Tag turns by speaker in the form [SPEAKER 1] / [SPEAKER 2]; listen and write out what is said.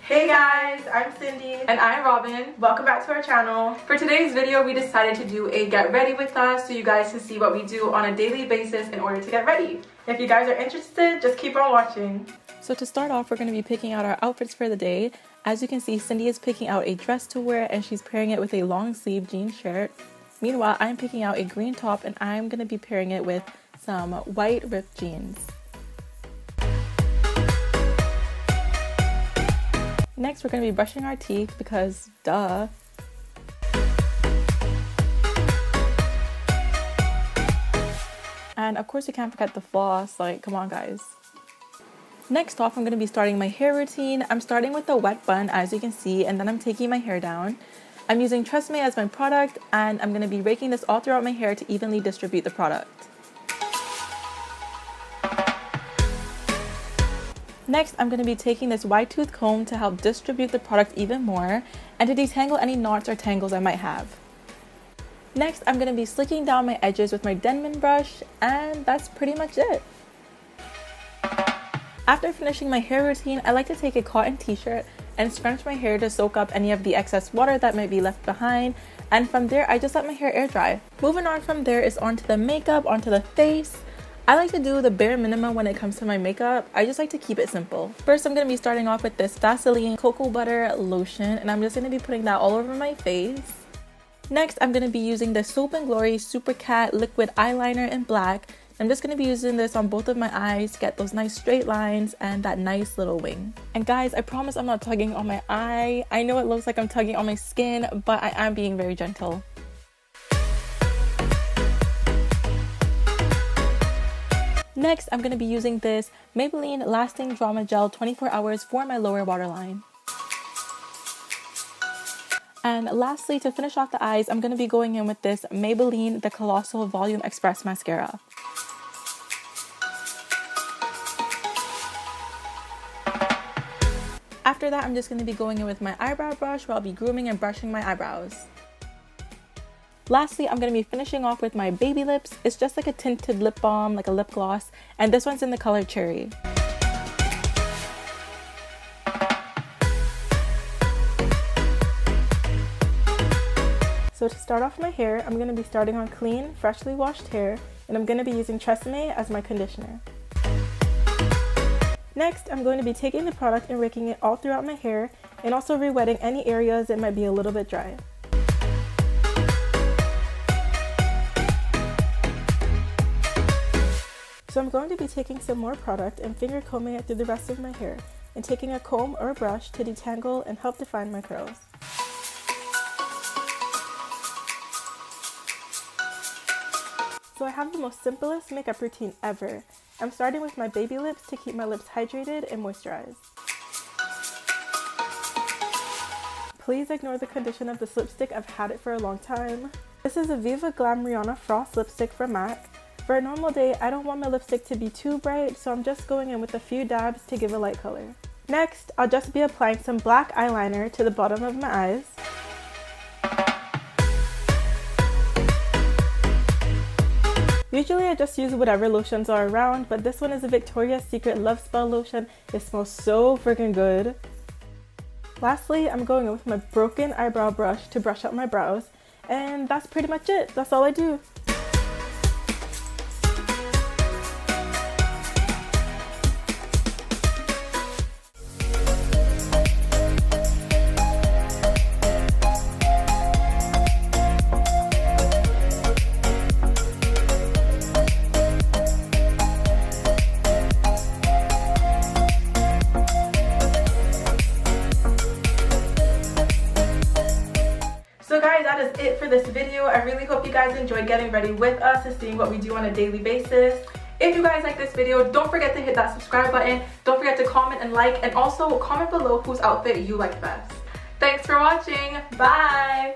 [SPEAKER 1] Hey guys, I'm Cindy.
[SPEAKER 2] And I'm Robin.
[SPEAKER 1] Welcome back to our channel.
[SPEAKER 2] For today's video, we decided to do a get ready with us so you guys can see what we do on a daily basis in order to get ready.
[SPEAKER 1] If you guys are interested, just keep on watching.
[SPEAKER 3] So to start off, we're going to be picking out our outfits for the day. As you can see, Cindy is picking out a dress to wear and she's pairing it with a long sleeve jean shirt. Meanwhile, I'm picking out a green top and I'm going to be pairing it with some white ripped jeans. Next, we're going to be brushing our teeth because duh. And of course you can't forget the floss, like come on guys. Next off, I'm going to be starting my hair routine. I'm starting with the wet bun as you can see, and then I'm taking my hair down. I'm using Tresemme as my product and I'm going to be raking this all throughout my hair to evenly distribute the product. Next, I'm going to be taking this wide tooth comb to help distribute the product even more and to detangle any knots or tangles I might have. Next, I'm going to be slicking down my edges with my Denman brush, and that's pretty much it. After finishing my hair routine, I like to take a cotton t-shirt and scrunch my hair to soak up any of the excess water that might be left behind, and from there I just let my hair air dry. Moving on from there is onto the makeup, onto the face. I like to do the bare minimum when it comes to my makeup. I just like to keep it simple. First, I'm going to be starting off with this Vaseline Cocoa Butter Lotion, and I'm just going to be putting that all over my face. Next, I'm going to be using the Soap & Glory Super Cat Liquid Eyeliner in black. I'm just going to be using this on both of my eyes to get those nice straight lines and that nice little wing. And guys, I promise I'm not tugging on my eye. I know it looks like I'm tugging on my skin, but I am being very gentle. Next, I'm going to be using this Maybelline Lasting Drama Gel 24 Hours for my lower waterline. And lastly, to finish off the eyes, I'm going to be going in with this Maybelline The Colossal Volume Express Mascara. After that, I'm just going to be going in with my eyebrow brush where I'll be grooming and brushing my eyebrows. Lastly, I'm going to be finishing off with my Baby Lips. It's just like a tinted lip balm, like a lip gloss, and this one's in the color Cherry. So to start off my hair, I'm going to be starting on clean, freshly washed hair, and I'm going to be using Tresemme as my conditioner. Next, I'm going to be taking the product and raking it all throughout my hair, and also re-wetting any areas that might be a little bit dry. So I'm going to be taking some more product and finger combing it through the rest of my hair, and taking a comb or a brush to detangle and help define my curls. So I have the most simplest makeup routine ever. I'm starting with my Baby Lips to keep my lips hydrated and moisturized. Please ignore the condition of this lipstick, I've had it for a long time. This is a Viva Glam Rihanna Frost lipstick from MAC. For a normal day, I don't want my lipstick to be too bright, so I'm just going in with a few dabs to give a light color. Next, I'll just be applying some black eyeliner to the bottom of my eyes. Usually I just use whatever lotions are around, but this one is a Victoria's Secret Love Spell lotion. It smells so freaking good. Lastly, I'm going in with my broken eyebrow brush to brush out my brows, and that's pretty much it. That's all I do.
[SPEAKER 1] So guys, that is it for this video. I really hope you guys enjoyed getting ready with us and seeing what we do on a daily basis. If you guys like this video, don't forget to hit that subscribe button. Don't forget to comment and like, and also comment below whose outfit you like best. Thanks for watching. Bye!